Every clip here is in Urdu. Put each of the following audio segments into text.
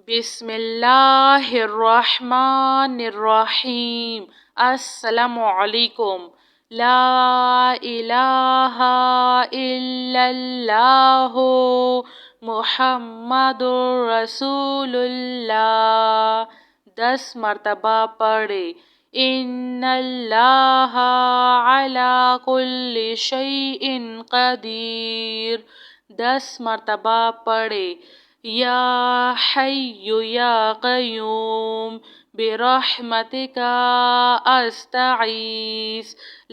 بسم اللہ الرحمن الرحیم۔ السلام علیکم۔ لا الہ الا اللہ محمد رسول اللہ۔ 10 مرتبہ پڑھے۔ ان اللہ علی کل شیء قدیر۔ 10 مرتبہ پڑھے۔ یا حی یا قیوم برحمتک استغیث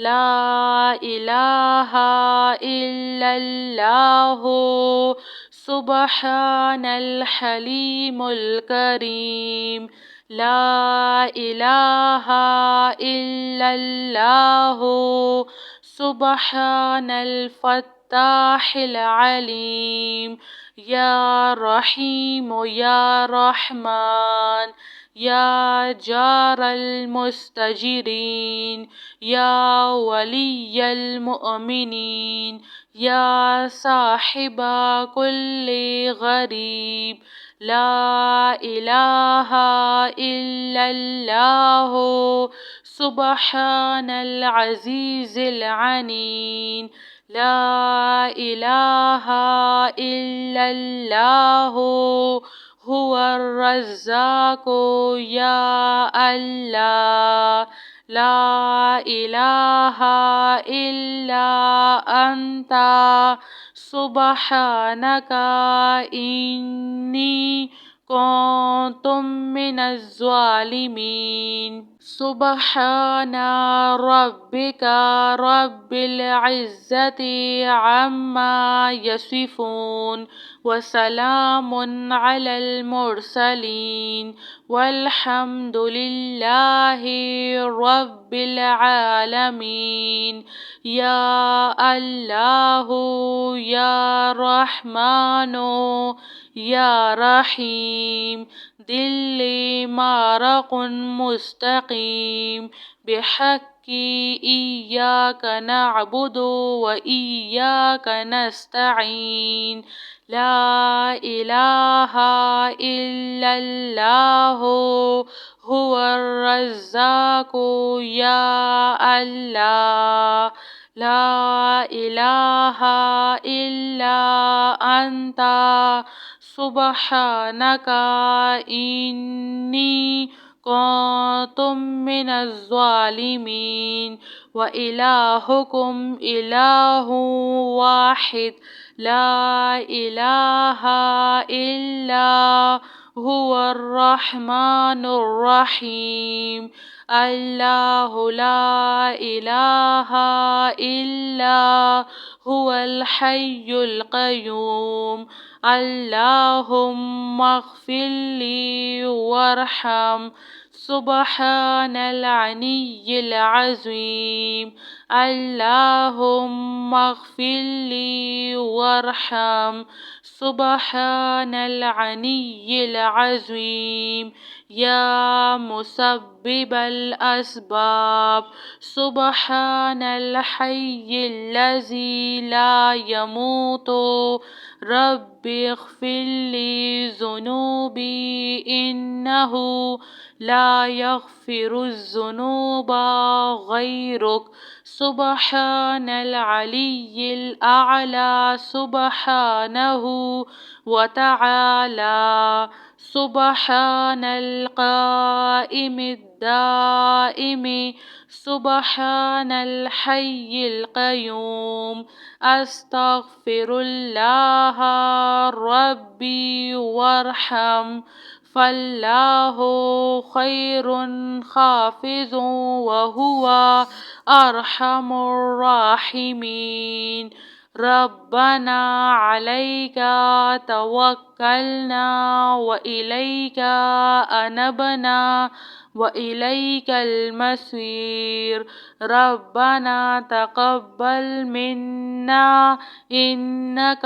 لا الہ الا اللہ سبحان الحلیم الکریم لا الہ الا اللہ سبحان الفتاح العلیم یا رحیم یا رحمان یا جار المستجرین یا ولی المؤمنین یا صاحب کل غریب لا الہ الا اللہ سبحان العزیز العلیم لا الہ الا اللہ هو الرزاق یا اللہ لا الہ الا انت سبحانک انی کنت من الظالمین۔ سبحان ربک رب العزة عما یصفون وسلام علی المرسلین والحمد للہ رب العالمین۔ یا اللہ یا رحمن یا رحیم دل مارق مستقیم بحق ایاک نعبد و ایاک نستعین لا الہ الا اللہ هو الرزاق یا اللہ لا الہ الا انت سبحانک انی کنت من الظالمین۔ وإلہکم الہ واحد لا الہ الا هو الرحمن الرحیم اللہ لا الہ الا هو الحی القیوم اللہم اغفر لی وارحم سبحان العلی العظیم اللہم اغفر لی وارحم سبحان العلی العظیم یا مسبب الاسباب سبحان الحی الذی لا يموت رب اغفر لی ذنوبی انہ لا یغفر الذنوب غیرک سبحان العلی الاعلی سبحانہ وتعالی سبحان القائم الدائم سبحان الحی القیوم استغفر اللہ ربی وارحم فاللہ خیر حافظ وہو ارحم الراحمین۔ ربنا علیک توکلنا وإلیک انبنا وإلیک المصیر ربنا تقبل منا انک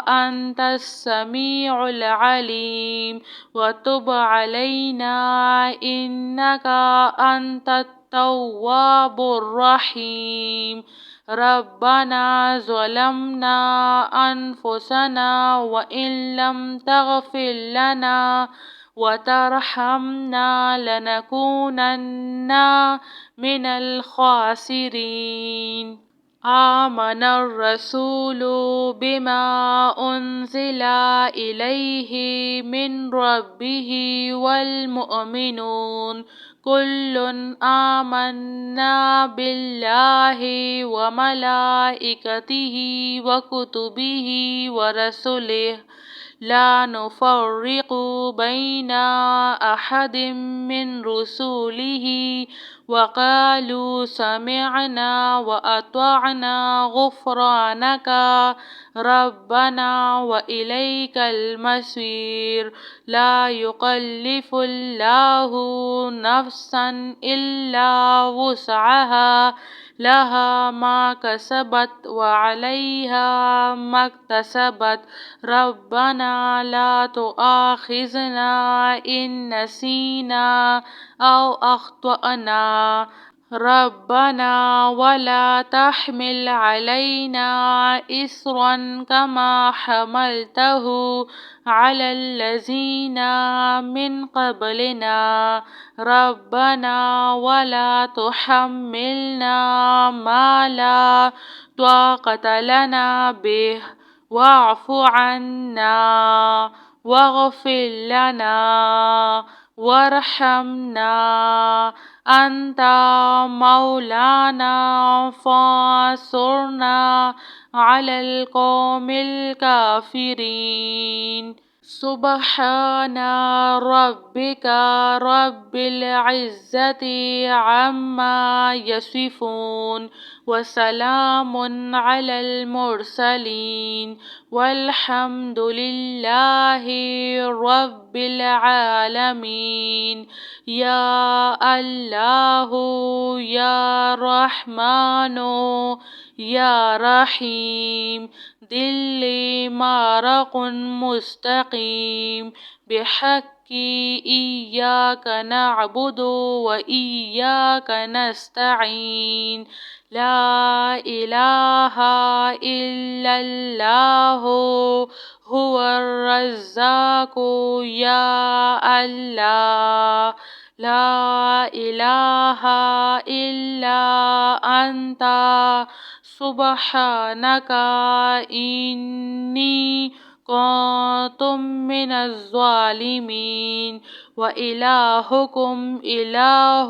انت السمیع العلیم وتب علینا انک انت التواب الرحیم۔ ربنا ظلمنا انفسنا وان لم تغفر لنا وترحمنا لنكونن من الخاسرين. آمن الرسول بما أنزل إليه من ربه والمؤمنون كل آمنا بالله وملائكته وكتبه ورسله لا نفرق بين أحد من رسله وقالوا سمعنا وأطعنا غفرانك ربنا وإليك المصير. لا يكلف الله نفسا إلا وسعها لها ما كسبت وعليها ما اكتسبت ربنا لا تؤاخذنا إن نسينا أو أخطأنا ربنا ولا تحمل علينا إصرا كما حملته على الذين من قبلنا ربنا ولا تحملنا ما لا طاقة لنا به واعف عنا واغفر لنا وارحمنا أنت مولانا فانصرنا على القوم الكافرين. سبحان ربك رب العزة عما يصفون وسلام على المرسلين والحمد لله رب العالمين. يا الله يا رحمن يا رحيم دل مارق مستقيم بحق إياك نعبد وإياك نستعين. لا إله إلا الله هو الرزاق يا الله. لا إله إلا أنت سبحانك إني كنت من الظالمين. وإلهكم إله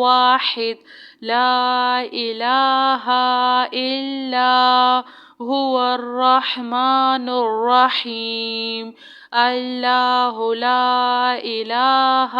واحد لا إله إلا هو الرحمن الرحيم. الله لا إله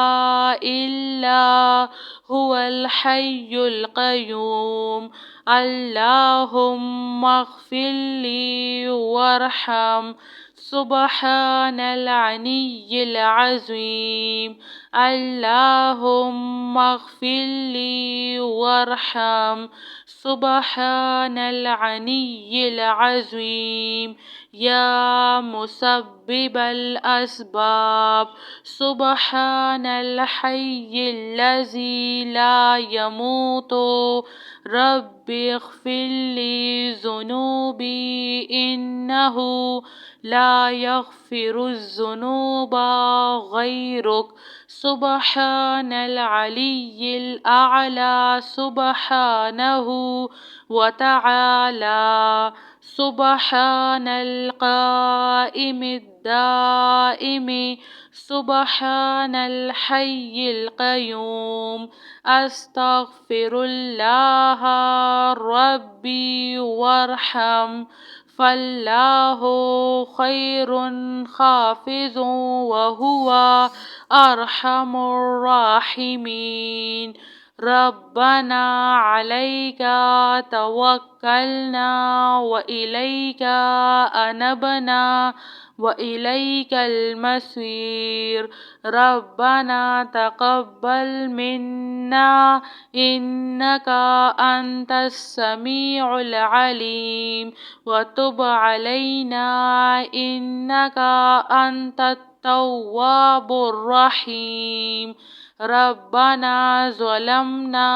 إلا هو الحي القيوم. اللهم اغفر لي وارحم سبحان العلي العظيم. اللهم اغفر لي وارحم سبحان العلي العظيم. يا مسبب الأسباب سبحان الحي الذي لا يموت رب اغفر لي ذنوبي إنه لا يغفر الذنوب غيرك. سبحان العلي الأعلى سبحانه وتعالى. سبحان القائم الدائم سبحان الحي القيوم. أستغفر الله ربي وارحم فالله خير حافظ وهو أرحم الراحمين. ربنا عليك توكلنا وإليك أنبنا وإليك المصير. ربنا تقبل منا إنك أنت السميع العليم وتب علينا إنك أنت التواب الرحيم. ربنا ظلمنا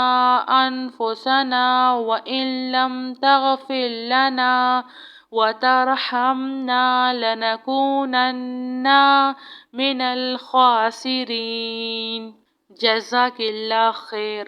أنفسنا وإن لم تغفر لنا وترحمنا لنكونن من الخاسرين. جزاك اللہ خیر.